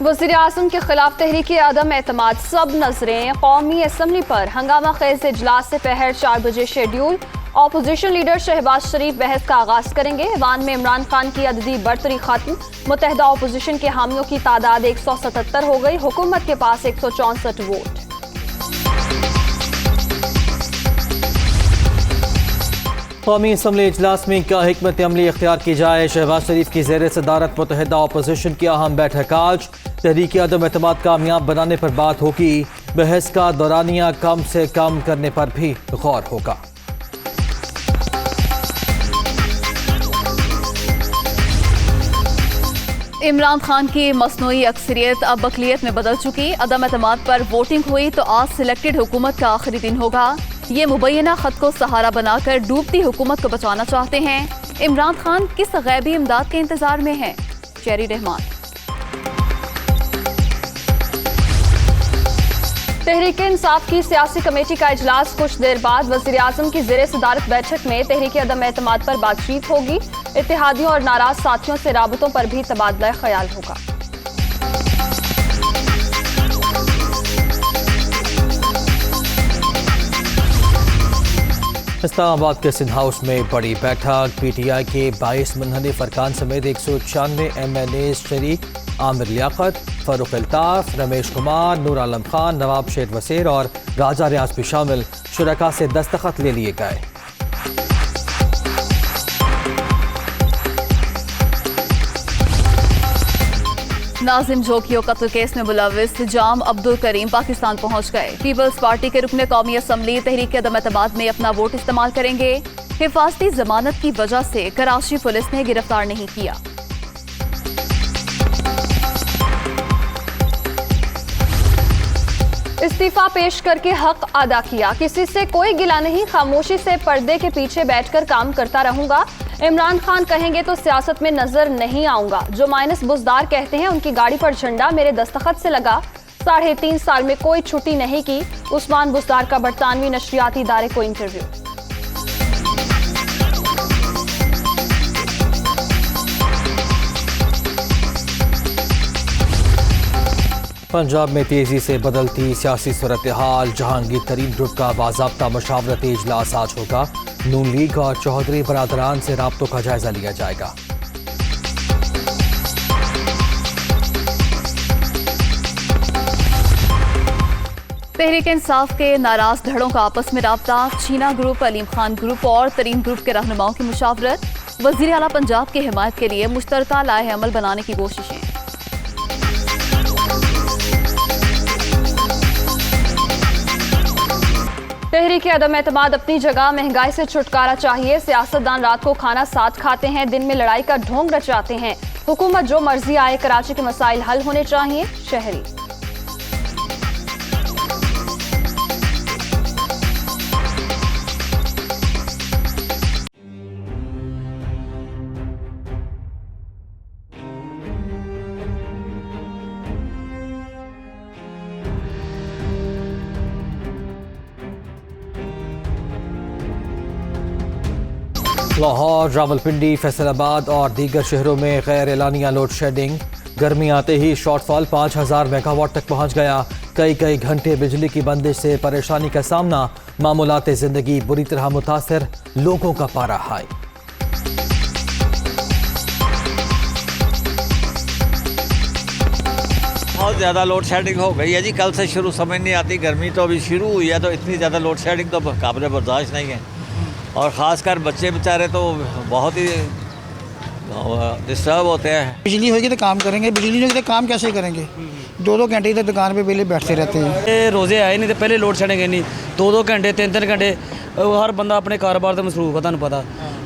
वज़ीर आज़म के खिलाफ तहरीक अदम एतमाद, सब नजरें कौमी असम्बली पर। हंगामा खेज इजलास से पहर 4 बजे शेड्यूल। अपोजिशन लीडर शहबाज शरीफ बहस का आगाज करेंगे। ऐवान में इमरान खान की अददी बढ़तरी खत्म। मुत्तहिदा अपोजिशन के हामियों की तादाद 177 हो गई। हुकूमत के पास 164 वोट। कौमी असम्बली इजलास में क्या हिकमत अमली इख्तियार की जाए। शहबाज शरीफ की ज़ेर सदारत मुत्तहिदा अपोजिशन की अहम बैठक आज। तहरीक अदम एतमाद कामयाब बनाने पर बात होगी। बहस का दौरानिया कम से कम करने पर भी गौर होगा। इमरान खान की मसनूई अक्सरियत अब अक़लियत में बदल चुकी। अदम एतमाद पर वोटिंग हुई तो आज सिलेक्टेड हुकूमत का आखिरी दिन होगा। ये मुबैना खत को सहारा बनाकर डूबती हुकूमत को बचाना चाहते हैं। इमरान खान किस गैबी इमदाद के इंतजार में हैं? चेरी रहमान। तहरीक इंसाफ की सियासी कमेटी का इजलास कुछ देर बाद। वज़ीर आज़म की ज़ेर सदारत बैठक में तहरीक अदम एतमाद पर बातचीत होगी। इत्तेहादियों और नाराज साथियों से राबतों पर भी तबादला ख्याल होगा। इस्लामाबाद के सिंध हाउस में बड़ी बैठक। PTI के 22 मुनहरिफ अरकान समेत 196 MNA शरीक। आमिर लियाकत, फारूक अल्ताफ, रमेश कुमार, नूर आलम खान, नवाब शेर वसीर और राजा रियाज भी शामिल। शुरका से दस्तखत ले लिए गए। नाजिम जोगियों कत्ल केस में मुलविस जाम अब्दुल करीम पाकिस्तान पहुंच गए। पीपल्स पार्टी के रुकने कौमी असम्बली तहरीक अदम एतमाद में अपना वोट इस्तेमाल करेंगे। हिफाजती जमानत की वजह से कराची पुलिस ने गिरफ्तार नहीं किया। इस्तीफा पेश करके हक अदा किया। किसी से कोई गिला नहीं, खामोशी से पर्दे के पीछे बैठकर काम करता रहूंगा। इमरान खान कहेंगे तो सियासत में नजर नहीं आऊंगा। जो माइनस बुजदार कहते हैं उनकी गाड़ी पर झंडा मेरे दस्तखत से लगा। 3.5 साल में कोई छुट्टी नहीं की। उस्मान बुजदार का बरतानवी नशरियाती इदारे को इंटरव्यू। पंजाब में तेजी से बदलती सियासी सूरत हाल। जहांगीर तरीन ग्रुप का बाज़ाब्ता मशावरती इजलास आज होगा। नून लीग और चौधरी बरादरान से राब्तों का जायजा लिया जाएगा। तहरीक इंसाफ के नाराज धड़ों का आपस में राब्ता। छीना ग्रुप, अलीम खान ग्रुप और तरीन ग्रुप के रहनुमाओं की मुशावरत। वज़ीर आला पंजाब की हिमायत के लिए मुश्तरका लाए अमल बनाने की कोशिशें। तहरीक अदम एतमाद अपनी जगह। महंगाई से छुटकारा चाहिए। सियासतदान रात को खाना साथ खाते हैं, दिन में लड़ाई का ढोंग रचाते हैं। हुकूमत जो मर्जी आए, कराची के मसाइल हल होने चाहिए। शहरी। लाहौर, रावलपिंडी, फैसलाबाद और दीगर शहरों में गैर एलानिया लोड शेडिंग। गर्मी आते ही शॉर्टफॉल 5000 मेगावाट तक पहुंच गया। कई घंटे बिजली की बंदिश से परेशानी का सामना। मामूलात जिंदगी बुरी तरह मुतासर। लोगों का पारा हाई। बहुत ज़्यादा लोड शेडिंग हो गई है जी। कल से शुरू समझ नहीं आती। गर्मी तो अभी शुरू हुई है तो इतनी ज़्यादा लोड शेडिंग तो काबिल बर्दाश्त नहीं है। और ख़ासकर बच्चे बेचारे तो बहुत ही डिस्टर्ब होते हैं। बिजली होगी तो काम करेंगे, बिजली नहीं होगी तो काम कैसे करेंगे। 2-2 घंटे इधर दुकान पे पहले बैठते रहते हैं। रोज़े आए नहीं तो पहले लोड छड़ेंगे नहीं। 2-2 घंटे 3-3 घंटे हर बंदा अपने कारोबार से मसरूफ है। तुहानू पता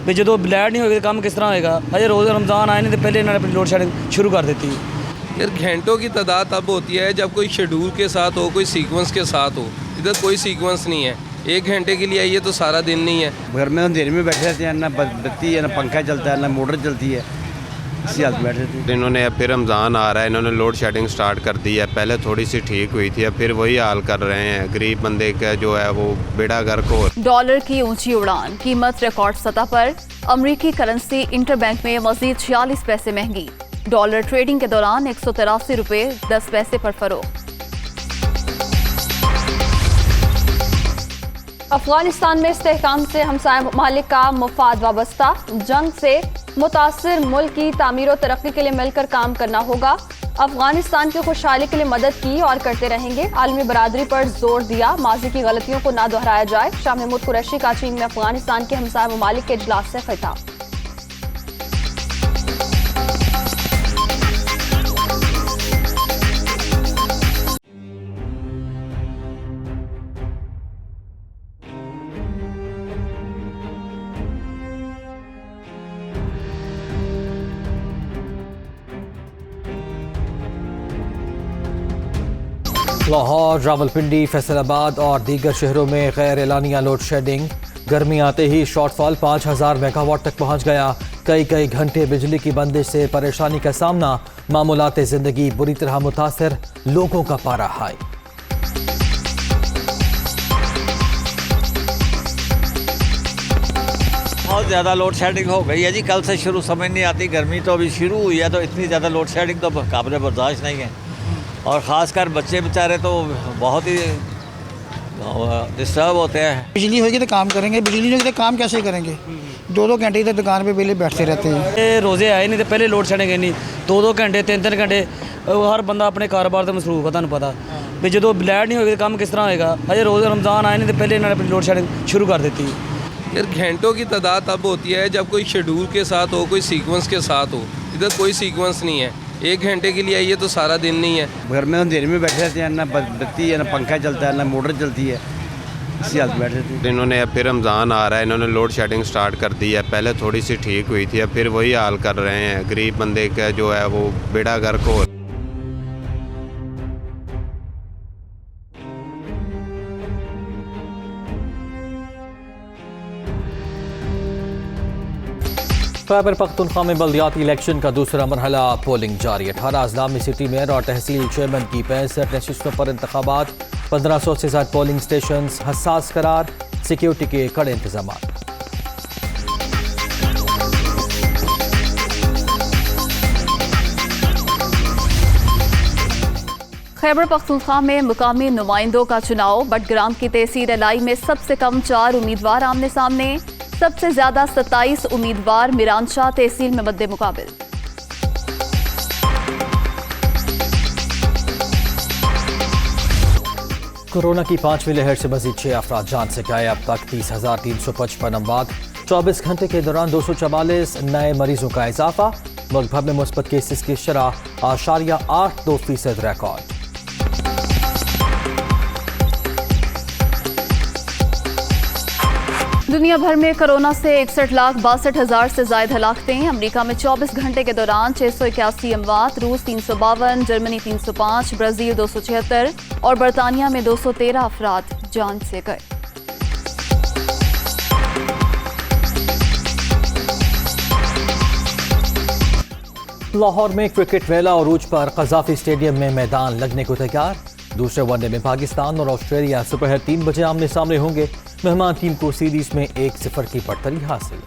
भी जो लाइट नहीं होगी तो काम किस तरह होएगा। अजय रोज़ रमज़ान आए नहीं तो पहले इन्होंने अपनी लोड शेडिंग शुरू कर देती है। यार घंटों की तादाद तब होती है जब कोई शेड्यूल के साथ हो, कोई सीक्वेंस के साथ हो। इधर कोई सीक्वेंस नहीं है। 1 घंटे के लिए आइए तो सारा दिन नहीं है। घर में अंधेरे में बैठे रहते हैं, ना बत्ती है, ना पंखा चलता है, ना मोटर चलती है। इसी हालत में बैठे रहते हैं। इन्होंने अब फिर रमज़ान आ रहा है, इन्होंने लोड शेडिंग स्टार्ट कर दी है। पहले थोड़ी सी ठीक हुई थी, अब फिर वही हाल कर रहे हैं। गरीब बंदे का जो है वो बेड़ा गर्क हो। डॉलर की ऊंची उड़ान, कीमत रिकॉर्ड सतह पर। अमरीकी करेंसी इंटरबैंक में मजीद 46 पैसे महंगी। डॉलर ट्रेडिंग के दौरान 183 रुपये 10 पैसे पर फरोख्त। अफगानिस्तान में इस्तेहकाम से हमसाया ममालिक का मफाद वाबस्ता, जंग से मुतासिर मुल्क की तामीर और तरक्की के लिए मिलकर काम करना होगा। अफगानिस्तान की खुशहाली के लिए मदद की और करते रहेंगे। आलमी बरादरी पर जोर दिया, माजी की गलतियों को ना दोहराया जाए। शाह महमूद कुरैशी का चीन में अफगानिस्तान के हमसाया ममालिक के इजलास से खिताब। लाहौर, रावलपिंडी, फैसलाबाद और दीगर शहरों में गैर एलानिया लोड शेडिंग। गर्मी आते ही शॉर्टफॉल 5000 मेगावाट तक पहुंच गया। कई घंटे बिजली की बंदिश से परेशानी का सामना। मामूलात जिंदगी बुरी तरह मुतासर, लोगों का पारा हाई। बहुत ज़्यादा लोड शेडिंग हो गई है जी। कल से शुरू समझ नहीं आती, गर्मी तो अभी शुरू हुई है तो इतनी ज़्यादा लोड शेडिंग तो काबिल बर्दाश्त नहीं है। और ख़ासकर बच्चे बेचारे तो बहुत ही डिस्टर्ब होते हैं। बिजली होगी तो काम करेंगे, बिजली नहीं होगी तो काम कैसे करेंगे। 2-2 घंटे इधर दुकान पे पहले बैठते रहते हैं। ਇਹ ਰੋਜ਼ੇ ਆਏ ਨਹੀਂ ਤੇ ਪਹਿਲੇ ਲੋਡ ਸ਼ੈਡਿੰਗ ਇੰਨੀ 2-2 ਘੰਟੇ 3-3 ਘੰਟੇ ਹਰ ਬੰਦਾ ਆਪਣੇ ਕਾਰੋਬਾਰ ਤੇ ਮਸਰੂਫ ਆ। ਤੁਹਾਨੂੰ ਪਤਾ ਵੀ ਜਦੋਂ ਲਾਈਟ ਨਹੀਂ ਹੋਏਗੀ ਤਾਂ ਕੰਮ ਕਿਸ ਤਰ੍ਹਾਂ ਹੋਏਗਾ। ਅਜੇ ਰੋਜ਼ रमज़ान आए नहीं तो पहले इन्होंने अपनी लोड शेडिंग शुरू कर देती है। यार घंटों की तादाद तब होती है जब कोई शेड्यूल के साथ हो, कोई सीक्वेंस के साथ हो। इधर कोई सीक्वेंस नहीं है। 1 घंटे के लिए आइए तो सारा दिन नहीं है। घर में अंधेरे में बैठे रहते हैं, ना बत्ती है, ना पंखा चलता है, ना मोटर चलती है, इसी हालत में बैठे रहते हैं। इन्होंने अब फिर रमज़ान आ रहा है, इन्होंने लोड शेडिंग स्टार्ट कर दी है। पहले थोड़ी सी ठीक हुई थी, अब फिर वही हाल कर रहे हैं। गरीब बंदे का जो है वो बेड़ा गर्क हो। खैबर पख्तूनख्वा में बल्दियाती इलेक्शन का दूसरा मरहला, पोलिंग जारी। 18 अजला में सिटी मेयर और तहसील चेयरमैन की 65 नशिस्तों पर इंतखाबात। 1500 से ज्यादा पोलिंग स्टेशन हसास करार, सिक्योरिटी के कड़े इंतजाम। खैबर पख्तूनख्वा में मुकामी नुमाइंदों का चुनाव। बटग्राम की तहसील अलाई में सबसे कम 4 उम्मीदवार आमने सामने, सबसे ज्यादा 27 उम्मीदवार मिरानशाह तहसील में मद्दे मुकाबिल। कोरोना की 5वीं लहर से मजीद 6 अफराद जान से गए। अब तक 30,355 अमवात। 24 घंटे के दौरान 244 नए मरीजों का इजाफा। मुल्क भर में मुस्बत केसेस की शरह 0.82% रिकॉर्ड। दुनिया भर में कोरोना से 61,62,000 से ज्यादा हलाकतें। अमेरिका में 24 घंटे के दौरान 681 अमवात, रूस 352, जर्मनी 305, ब्राजील 276 और बरतानिया में 213 अफराद जान से गए। लाहौर में क्रिकेट मेला और पर कज़ाफी स्टेडियम में मैदान लगने को तैयार। दूसरे वनडे में पाकिस्तान और ऑस्ट्रेलिया दोपहर 3 बजे आमने सामने होंगे। मेहमान टीम को सीरीज में 1-0 की बढ़तरी हासिल।